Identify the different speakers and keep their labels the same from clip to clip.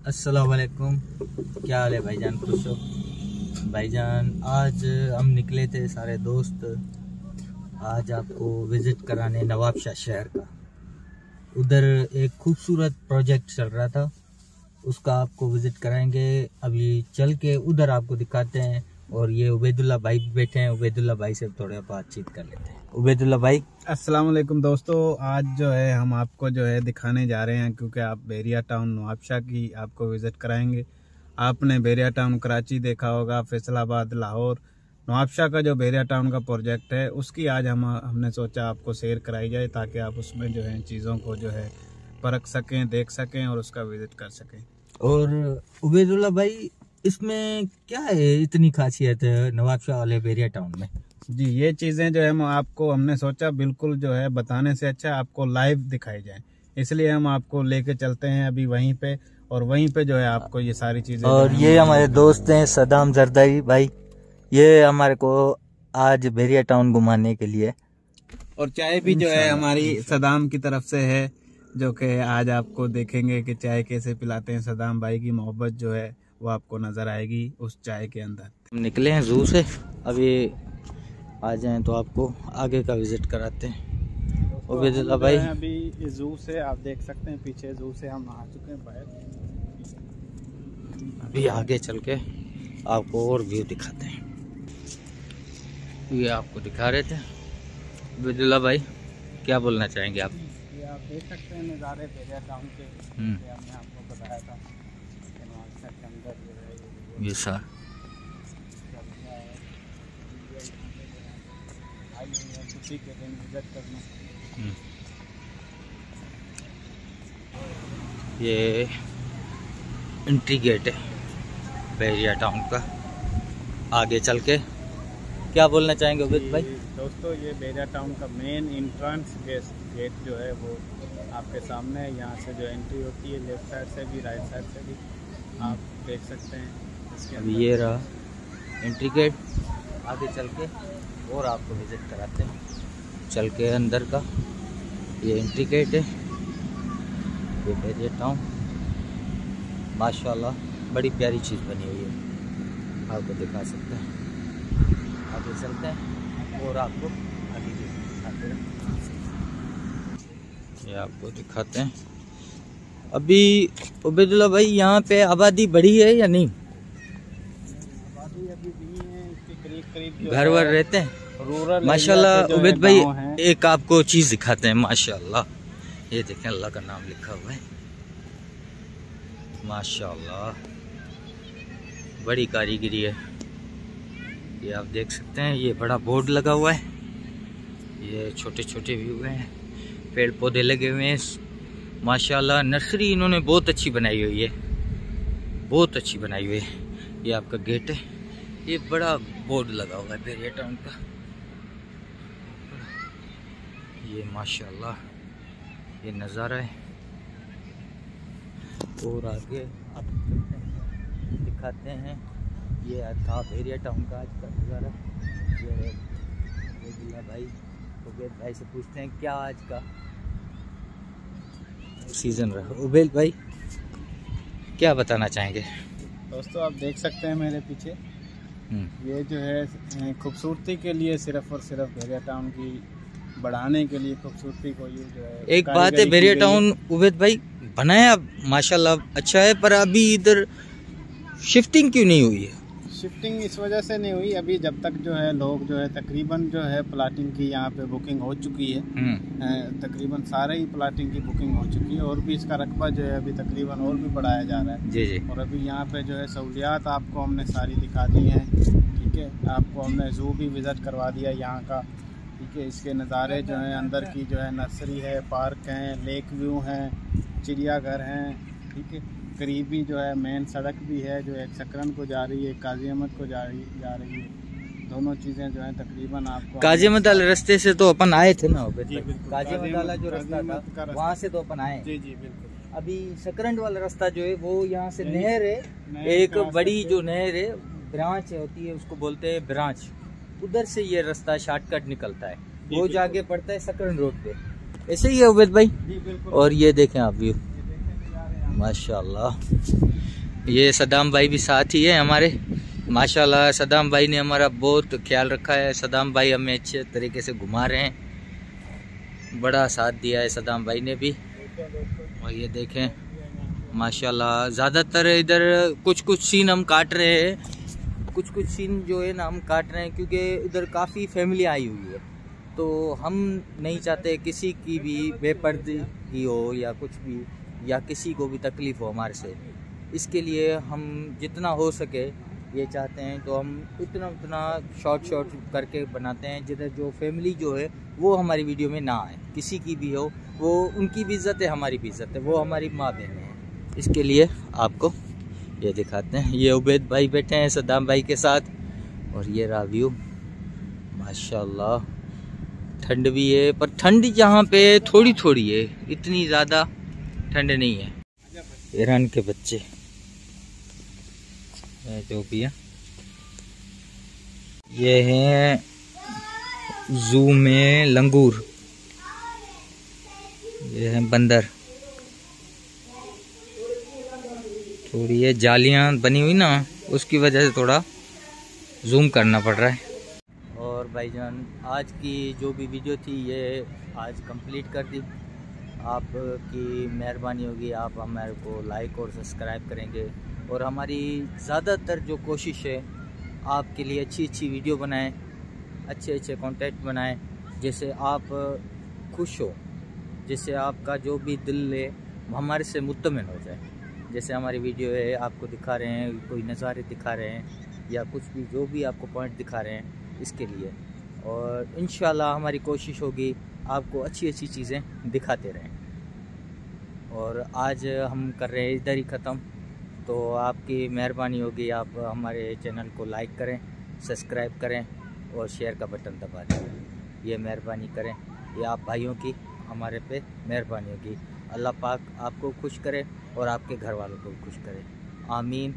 Speaker 1: अस्सलाम वालेकुम। क्या हाल है भाईजान? खुश हो भाईजान? आज हम निकले थे सारे दोस्त, आज आपको विज़िट कराने नवाबशाह शहर का। उधर एक खूबसूरत प्रोजेक्ट चल रहा था, उसका आपको विज़िट कराएंगे। अभी चल के उधर आपको दिखाते हैं। और ये उबैदुल्ला भाई बैठे हैं, उबैदुल्ला भाई से थोड़ा बातचीत कर लेते हैं। उबैदुल्ला भाई,
Speaker 2: अस्सलाम वालेकुम दोस्तों। आज जो है हम आपको जो है दिखाने जा रहे हैं, क्योंकि आप बैरिया टाउन नवाबशाह की आपको विज़िट कराएंगे। आपने बैरिया टाउन कराची देखा होगा, फैसलाबाद, लाहौर। नवाबशाह का जो बैरिया टाउन का प्रोजेक्ट है उसकी आज हमने सोचा आपको सैर कराई जाए, ताकि आप उसमें जो है चीज़ों को जो है परख सकें, देख सकें और उसका विज़िट कर सकें।
Speaker 1: और उबैदुल्ला भाई, इसमें क्या है इतनी खासियत है नवाबशाह वाले बैरिया टाउन में?
Speaker 2: जी, ये चीज़ें जो है हमने सोचा बिल्कुल जो है बताने से अच्छा आपको लाइव दिखाई जाए, इसलिए हम आपको लेके चलते हैं अभी वहीं पे, और वहीं पे जो है आपको ये सारी चीज़ें।
Speaker 1: और ये हमारे दोस्त हैं सदाम जरदाई भाई, ये हमारे को आज बैरिया टाउन घुमाने के लिए।
Speaker 2: और चाय भी जो है हमारी सदाम की तरफ से है, जो कि आज आपको देखेंगे कि चाय कैसे पिलाते हैं। सदाम भाई की मोहब्बत जो है वो आपको नज़र आएगी उस चाय के अंदर।
Speaker 1: हम निकले हैं जू से, अभी आ जाएं तो आपको आगे का विजिट कराते हैं। उबैदुल्ला भाई,
Speaker 2: अभी जू से आप देख सकते हैं, पीछे जू से हम आ चुके हैं बाहर।
Speaker 1: अभी आगे चल के आपको और व्यू दिखाते हैं। ये आपको दिखा रहे थे। उबैदुल्ला भाई, क्या बोलना चाहेंगे आप?
Speaker 2: ये आप देख सकते हैं नज़ारे बैरिया टाउन के, हमने आपको बताया था के अंदर जो है
Speaker 1: ये सर
Speaker 2: छुट्टी के दिन विजिट करना।
Speaker 1: ये एंट्री गेट है बैरिया टाउन का। आगे चल के क्या बोलना चाहेंगे उबैद भाई?
Speaker 2: दोस्तों, ये बैरिया टाउन का मेन एंट्रेंस गेट जो है वो आपके सामने है। यहाँ से जो एंट्री होती है लेफ्ट साइड से भी राइट साइड से भी आप देख सकते हैं। इसके
Speaker 1: अभी ये रहा एंट्री गेट। आगे चल के और आपको विजिट कराते हैं। चल के अंदर का ये एंट्री गेट है, ये बैरिया टाउन। माशाल्लाह बड़ी प्यारी चीज़ बनी हुई है, आपको दिखा सकते हैं। आगे चलते हैं और आपको आगे दिखाते हैं। ये आपको दिखाते हैं। अभी उबैदुल्ला भाई, यहाँ पे आबादी बढ़ी है या नहीं?
Speaker 2: आबादी अभी भी है, इसके करीब
Speaker 1: घर वर रहते हैं
Speaker 2: रूरल
Speaker 1: माशाल्लाह। उबैद भाई, एक आपको चीज़ दिखाते हैं माशाल्लाह। ये देखें, अल्लाह का नाम लिखा हुआ है माशाल्लाह, बड़ी कारीगरी है। ये आप देख सकते हैं, ये बड़ा बोर्ड लगा हुआ है। ये छोटे छोटे भी हुए हैं, पेड़ पौधे लगे हुए हैं माशाल्लाह। नर्सरी इन्होंने बहुत अच्छी बनाई हुई है, बहुत अच्छी बनाई हुई है। ये आपका गेट है, ये बड़ा बोर्ड लगा हुआ है बैरिया टाउन का। ये माशाल्लाह ये नज़ारा है। और आगे आप दिखाते हैं, ये था बैरिया टाउन का आज का नज़ारा। ये उबैदुल्ला भाई, उबैद भाई से पूछते हैं क्या आज का सीज़न रहा। उबैद भाई, क्या बताना चाहेंगे?
Speaker 2: दोस्तों, आप देख सकते हैं मेरे पीछे, ये जो है खूबसूरती के लिए सिर्फ और सिर्फ बैरिया टाउन की बढ़ाने के लिए खूबसूरती को ये जो है।
Speaker 1: एक बात है, बैरिया टाउन उबैद भाई बनाया माशाल्लाह अच्छा है, पर अभी इधर शिफ्टिंग क्यों नहीं हुई है?
Speaker 2: शिफ्टिंग इस वजह से नहीं हुई, अभी जब तक जो है लोग जो है तकरीबन जो है प्लाटिंग की यहाँ पे बुकिंग हो चुकी है। तकरीबन सारे ही प्लाटिंग की बुकिंग हो चुकी है, और भी इसका रकबा जो है अभी तकरीबन और भी बढ़ाया जा रहा है।
Speaker 1: जी जी। और
Speaker 2: अभी यहाँ पे जो है सहूलियात आपको हमने सारी दिखा दी हैं, ठीक है। आपको हमने जू भी विज़िट करवा दिया यहाँ का, ठीक है। इसके नज़ारे जो हैं अंदर की जो है नर्सरी है, पार्क हैं, लेक व्यू हैं, चिड़ियाघर हैं, ठीक है। करीबी जो है मेन सड़क भी है जो एक सकरन को जा रही है, काजी अहमद को जा रही है। दोनों चीज़ें जो है तकरीबन आपको
Speaker 1: काजी अहमद वाले रास्ते से तो अपन आए थे ना? काजी अहमद वाला जो रास्ता था वहाँ से तो अपन आए।
Speaker 2: जी जी बिल्कुल।
Speaker 1: अभी सकरंड वाला रास्ता जो है वो यहाँ से नहर है, एक बड़ी जो नहर है, ब्रांच होती है उसको बोलते हैं ब्रांच, उधर से ये रास्ता शॉर्टकट निकलता है, वो जाके पड़ता है सकरंड रोड पे। ऐसे ही है उबैद भाई। और ये देखें आप व्यू, माशाल्लाह। ये सदाम भाई भी साथ ही है हमारे। माशाल्लाह सदाम भाई ने हमारा बहुत ख्याल रखा है। सदाम भाई हमें अच्छे तरीके से घुमा रहे हैं, बड़ा साथ दिया है सदाम भाई ने भी। और ये देखें माशाल्लाह, ज़्यादातर इधर कुछ कुछ सीन हम काट रहे हैं, कुछ कुछ सीन जो है ना हम काट रहे हैं क्योंकि इधर काफ़ी फैमिली आई हुई है, तो हम नहीं चाहते किसी की भी बेपर्दगी हो या कुछ भी, या किसी को भी तकलीफ़ हो हमारे से। इसके लिए हम जितना हो सके ये चाहते हैं, तो हम उतना शॉर्ट करके बनाते हैं जिधर जो फैमिली जो है वो हमारी वीडियो में ना आए। किसी की भी हो, वो उनकी भी इज़्ज़त है, हमारी भी इज़्ज़त है, वो हमारी माँ बहनें हैं। इसके लिए आपको ये दिखाते हैं। ये उबैद भाई बैठे हैं सदाम भाई के साथ, और ये रहा व्यू माशाल्लाह। ठंड भी है, पर ठंड यहाँ पे थोड़ी थोड़ी है, इतनी ज़्यादा ठंड नहीं है। ईरान के बच्चे जो भी है, ये हैं जू में लंगूर, ये हैं बंदर। थोड़ी ये जालियां बनी हुई ना, उसकी वजह से थोड़ा जूम करना पड़ रहा है। और भाईजान आज की जो भी वीडियो थी ये आज कंप्लीट कर दी। आपकी मेहरबानी होगी, आप हमारे को लाइक और सब्सक्राइब करेंगे, और हमारी ज़्यादातर जो कोशिश है आपके लिए अच्छी वीडियो बनाएं, अच्छे कंटेंट बनाएं, जिससे आप खुश हो, जिससे आपका जो भी दिल है हमारे से मुत्तमिन हो जाए। जैसे हमारी वीडियो है, आपको दिखा रहे हैं, कोई नज़ारे दिखा रहे हैं या कुछ भी जो भी आपको पॉइंट दिखा रहे हैं, इसके लिए। और इंशाल्लाह हमारी कोशिश होगी आपको अच्छी चीज़ें दिखाते रहें। और आज हम कर रहे हैं इधर ही ख़त्म, तो आपकी मेहरबानी होगी, आप हमारे चैनल को लाइक करें, सब्सक्राइब करें और शेयर का बटन दबा दें। ये मेहरबानी करें, ये आप भाइयों की हमारे पे मेहरबानी होगी। अल्लाह पाक आपको खुश करे और आपके घर वालों को खुश करे। आमीन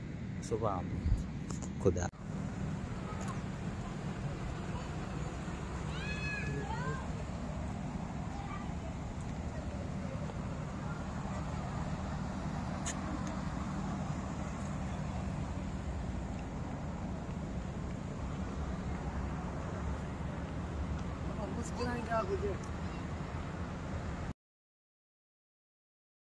Speaker 1: सुबह आमीन। खुदा।
Speaker 2: क्या